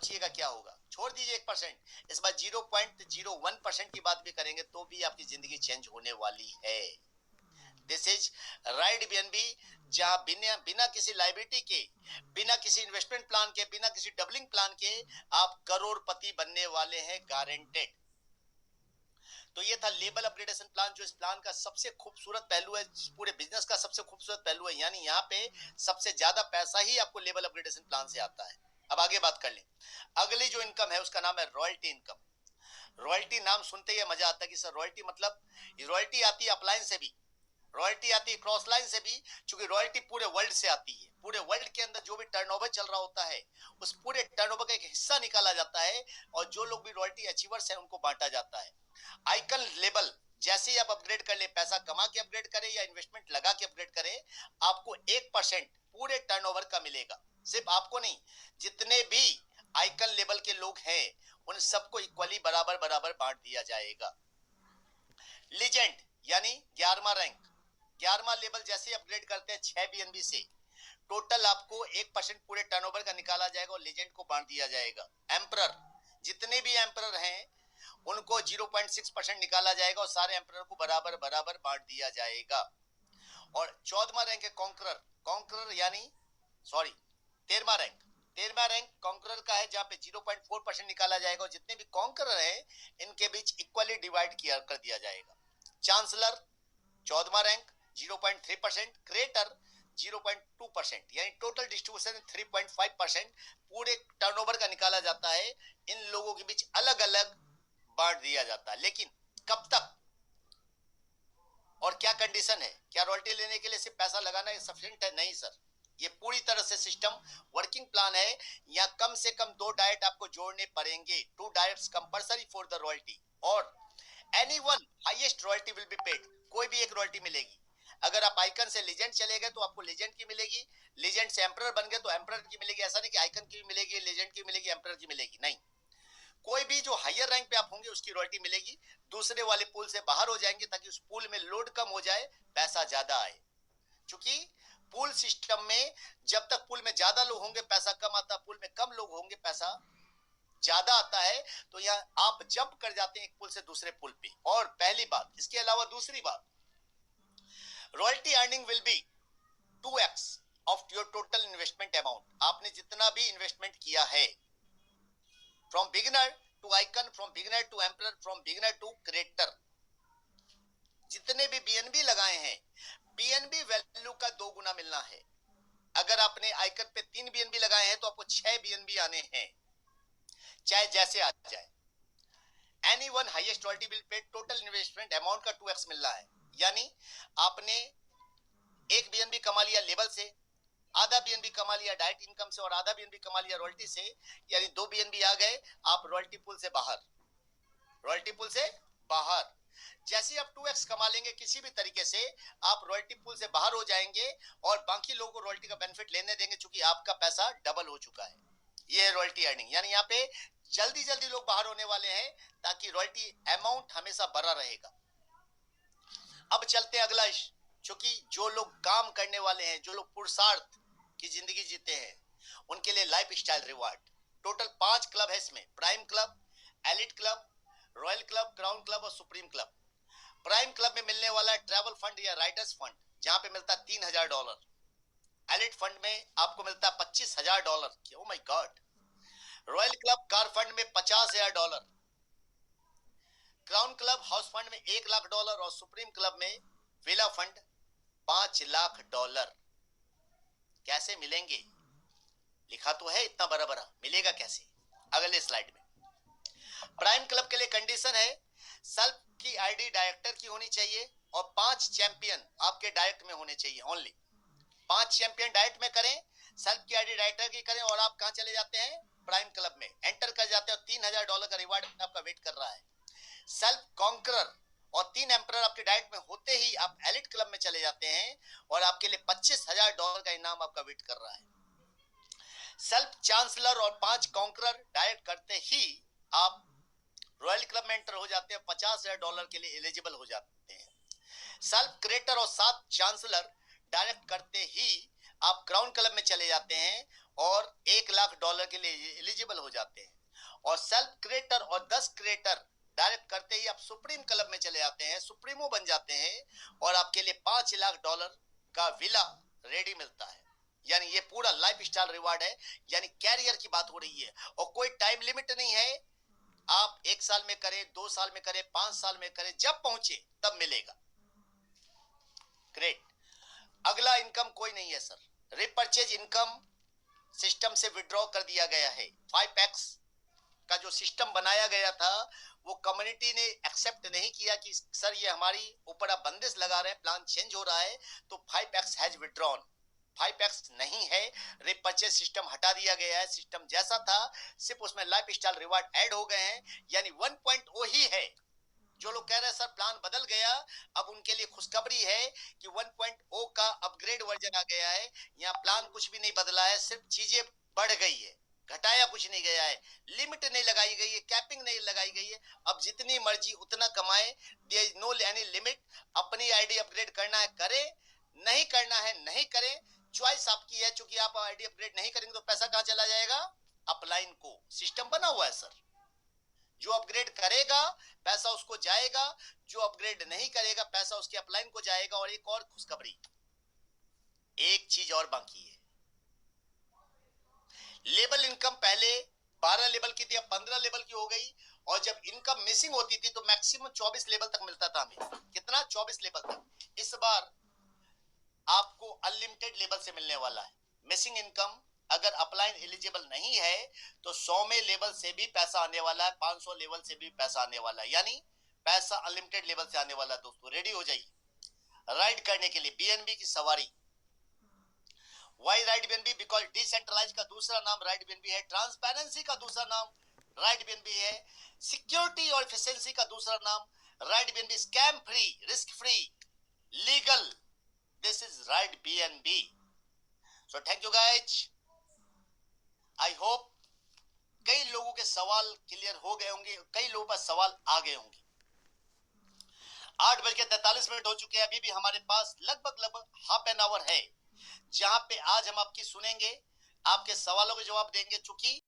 सोचिएगा क्या होगा। छोड़ दीजिए 1%, इस बार 0.01% की बात भी करेंगे तो भी आपकी जिंदगी चेंज होने वाली है। दिस इज राइड बीएनबी, जहां बिना बिना किसी लाइबिलिटी के, बिना किसी इन्वेस्टमेंट प्लान के, बिना किसी डबलिंग प्लान के आप करोड़पति बनने वाले हैं, गारंटेड। तो ये था लेबल अपग्रेडेशन प्लान, जो इस प्लान का सबसे खूबसूरत पहलू है, पूरे बिजनेस का सबसे खूबसूरत पहलू है। यानी यहाँ पे सबसे ज्यादा पैसा ही आपको लेबल अपग्रेडेशन प्लान से आता है। अब आगे बात कर लें। अगली जो इनकम है उसका नाम है रॉयल्टी इनकम। रॉयल्टी नाम सुनते ही मजा आता है कि सर रॉयल्टी मतलब, रॉयल्टी आती है अपलाइन से भी, रॉयल्टी आती है क्रॉस लाइन से भी, क्योंकि रॉयल्टी पूरे वर्ल्ड से आती है। पूरे वर्ल्ड के अंदर जो भी टर्नओवर चल रहा होता है उस पूरे टर्नओवर का एक हिस्सा निकाला जाता है और जो लोग भी रॉयल्टी अचीवर्स हैं उनको बांटा जाता है। आइकन लेबल जैसे ही आप अपग्रेड कर ले, पैसा कमा के अपग्रेड करें या इन्वेस्टमेंट लगा के अपग्रेड करें, आपको 1% पूरे टर्नओवर का मिलेगा। सिर्फ आपको नहीं, जितने भी आइकन लेबल के लोग हैं उन सबको इक्वली बराबर बराबर बांट दिया जाएगा। लीजेंड यानी 11वां रैंक, 11वां लेवल जैसे अपग्रेड करते हैं 6 बीएनबी से, टोटल आपको 1% पूरे टर्नओवर का निकाला जाएगा और लीजेंड को बांट दिया जाएगा। एम्परर, जितने भी एम्परर हैं उनको 0.6% निकाला जाएगा और सारे एम्परर को बराबर बराबर बांट दिया जाएगा। और 14वां रैंक है कॉन्करर, कॉन्करर यानी सॉरी 13वां रैंक, 13वां रैंक कॉन्करर का है, जहां पे 0.4% निकाला जाएगा और जितने भी कॉन्करर हैं इनके बीच इक्वली डिवाइड किया कर दिया जाएगा। चांसलर 14वां रैंक 0.3%, क्रिएटर 0.2%, यानी टोटल डिस्ट्रीब्यूशन 3.5% पूरे टर्नओवर का निकाला जाता है। इन लोगों के बीच अलग अलग बांट दिया जाता है। लेकिन कब तक और क्या कंडीशन है? क्या रॉयल्टी लेने के लिए सिर्फ पैसा लगाना सफिशिएंट है? नहीं सर, ये पूरी तरह से सिस्टम वर्किंग प्लान है। या कम से कम 2 डायट आपको जोड़ने पड़ेंगे, 2 डायट्स कंपलसरी फॉर द रॉयल्टी। और anyone highest royalty will be paid, कोई भी एक रॉयल्टी मिलेगी। अगर आप आइकन से लेजेंड चले गए तो आपको लेजेंड की मिलेगी, लेजेंड से एम्परर बन गए तो एम्परर की मिलेगी। ऐसा नहीं कि आइकन की मिलेगी, लेजेंड की मिलेगी, एम्परर की मिलेगी, नहीं। कोई भी जो हायर रैंक पे आप होंगे उसकी रॉयल्टी मिलेगी। दूसरे वाले पूल से बाहर हो जाएंगे ताकि उस पूल में लोड कम हो जाए, पैसा ज्यादा आए। क्योंकि पूल सिस्टम में जब तक पूल में ज्यादा लोग होंगे पैसा कम आता, पूल में कम लोग होंगे पैसा ज्यादा आता है। तो यहाँ आप जंप कर जाते हैं एक पुल से दूसरे पुल पे। और पहली बात, इसके अलावा दूसरी बात, royalty earning will be 2x of your total investment amount. आपने जितना भी इन्वेस्टमेंट किया है, from beginner to icon, from beginner to emperor, from beginner to creator, जितने भी बीएनबी लगाए हैं, बीएनबी वैल्यू का 2 गुना मिलना है। अगर आपने आइकन पे 3 बीएनबी लगाए हैं तो आपको 6 बीएनबी आने हैं, चाहे जैसे आ जाए। Anyone highest royalty will pay total investment amount का 2x मिल रहा है। यानी आपने 1 बीएनबी कमा लिया लेवल से, आधा बीएनबी कमा लिया डायरेक्ट इनकम से और आधा बीएनबी कमा लिया रॉयल्टी से, यानी 2 बीएनबी आ गए, आप रॉयल्टी पूल से बाहर, रॉयल्टी पूल से बाहर। जैसे आप 2x कमा लेंगे किसी भी तरीके से, आप रॉयल्टी पूल से बाहर हो जाएंगे और बाकी लोगों को रॉयल्टी का बेनिफिट लेने देंगे, क्योंकि आपका पैसा डबल हो चुका है। ये है रॉयल्टी अर्निंग। यानी यहाँ पे जल्दी जल्दी लोग बाहर होने वाले हैं ताकि रॉयल्टी अमाउंट हमेशा बड़ा रहेगा। अब चलते हैं अगला, क्योंकि जो लोग काम करने वाले हैं, जो लोग पुरुषार्थ की जिंदगी जीते हैं, उनके लिए life style reward. Total 5 club है इसमें, prime club, elite club, royal club, crown club और सुप्रीम क्लब। प्राइम क्लब में मिलने वाला है ट्रैवल फंड या राइडर्स फंड, जहां पे मिलता है $3000। एलिट फंड में आपको मिलता है $25000। Oh my God. Royal club car fund में $50000, क्राउन क्लब हाउस फंड में $1,00,000 और सुप्रीम क्लब में विला फंड $5,00,000। कैसे मिलेंगे? लिखा तो है इतना बड़ा बड़ा, मिलेगा कैसे? अगले स्लाइड में। प्राइम क्लब के लिए कंडीशन है सेल्फ की आईडी डायरेक्टर की होनी चाहिए और 5 चैंपियन आपके डायरेक्ट में होने चाहिए ओनली। 5 चैंपियन डायरेक्ट में करें, सेल्फ की आईडी डायरेक्टर की करें और आप कहां चले जाते हैं? प्राइम क्लब में एंटर कर जाते हैं और $3000 का रिवार्ड आपका वेट कर रहा है। सेल्फ कॉन्करर और 3 एम्परर आपके डायरेक्ट में होते ही आप एलिट क्लब में चले जाते हैं और आपके लिए $25000 का इनाम आपका वेट कर रहा है। सेल्फ चांसलर और 5 कॉन्करर डायरेक्ट करते ही आप रॉयल क्लब में एंटर हो जाते हैं, $50,000 के लिए एलिजिबल हो जाते हैं। सेल्फ क्रिएटर और 7 चांसलर डायरेक्ट करते ही आप क्राउन क्लब में चले जाते हैं और $1 लाख के लिए एलिजिबल हो जाते हैं। और सेल्फ क्रिएटर और 10 क्रिएटर डायरेक्ट करते ही आप सुप्रीम क्लब में चले जाते हैं, सुप्रीमो बन जाते हैं और आपके लिए $5 लाख का विला रेडी मिलता है। यानी ये पूरा लाइफ स्टाइल रिवार्ड है, यानी कैरियर की बात हो रही है और कोई टाइम लिमिट नहीं है। आप 1 साल में करें, 2 साल में करें, 5 साल में करें, जब पहुंचे तब मिलेगा। ग्रेट। अगला इनकम कोई नहीं है सर, रिपर्चेज इनकम सिस्टम से विड्रॉ कर दिया गया है। 5x का जो सिस्टम बनाया गया था वो कम्युनिटी ने एक्सेप्ट नहीं किया कि सर ये हमारी ऊपर आप बंदिश लगा रहे हैं, प्लान चेंज हो रहा है, तो 5x हैज विड्रॉन। 5x नहीं है, रिपर्चेज सिस्टम हटा दिया गया है। सिस्टम जैसा था, सिर्फ उसमें लाइफ स्टाइल रिवार्ड ऐड हो गए हैं, यानी 1.0 ही है। जो लोग कह रहे हैं सर प्लान बदल गया, अब उनके लिए खुशखबरी है कि 1.0 का अपग्रेड वर्जन आ गया है। यहाँ प्लान कुछ भी नहीं बदला है, सिर्फ चीजें बढ़ गई है, घटाया कुछ नहीं गया है, लिमिट नहीं लगाई गई है, कैपिंग नहीं लगाई गई है। अब जितनी मर्जी उतना कमाए, there is no any limit. अपनी आईडी अपग्रेड करना है करे, नहीं करना है नहीं करे, चॉइस आपकी है। चूंकि आप आईडी अपग्रेड नहीं करेंगे तो पैसा कहां चला जाएगा? अपलाइन को। सिस्टम बना हुआ है सर, जो अपग्रेड करेगा पैसा उसको जाएगा, जो अपग्रेड नहीं करेगा पैसा उसके अपलाइन को जाएगा। और एक और खुशखबरी, एक चीज और बाकी है, लेवल इनकम पहले 12 लेवल की थी, अब 15 लेवल की हो गई। और जब इनकम मिसिंग होती थी तो मैक्सिमम 24 लेवल तक मिलता था हमें। कितना? 24 लेवल तक। इस बार आपको अनलिमिटेड लेवल से मिलने वाला है मिसिंग इनकम। अगर अपलाइन एलिजिबल नहीं है तो 100वें लेवल से भी पैसा आने वाला है, 500 लेवल से भी पैसा आने वाला है, यानी पैसा अनलिमिटेड लेवल से आने वाला है। दोस्तों रेडी हो जाइए राइड करने के लिए बीएनबी की सवारी। Why ride BNB? Because decentralize का दूसरा नाम राइड बीएनबी है, ट्रांसपेरेंसी का दूसरा नाम राइड बीएनबी है, सिक्योरिटी और एफिशिएंसी का दूसरा नाम ride BNB, scam free, risk free, legal, this is ride BNB. So thank you guys, I hope कई लोगों के सवाल क्लियर हो गए होंगे, कई लोगों पर सवाल आ गए होंगे। 8:43 हो चुके हैं, अभी भी हमारे पास लगभग हाफ एन आवर है, जहां पे आज हम आपकी सुनेंगे, आपके सवालों के जवाब देंगे। चूंकि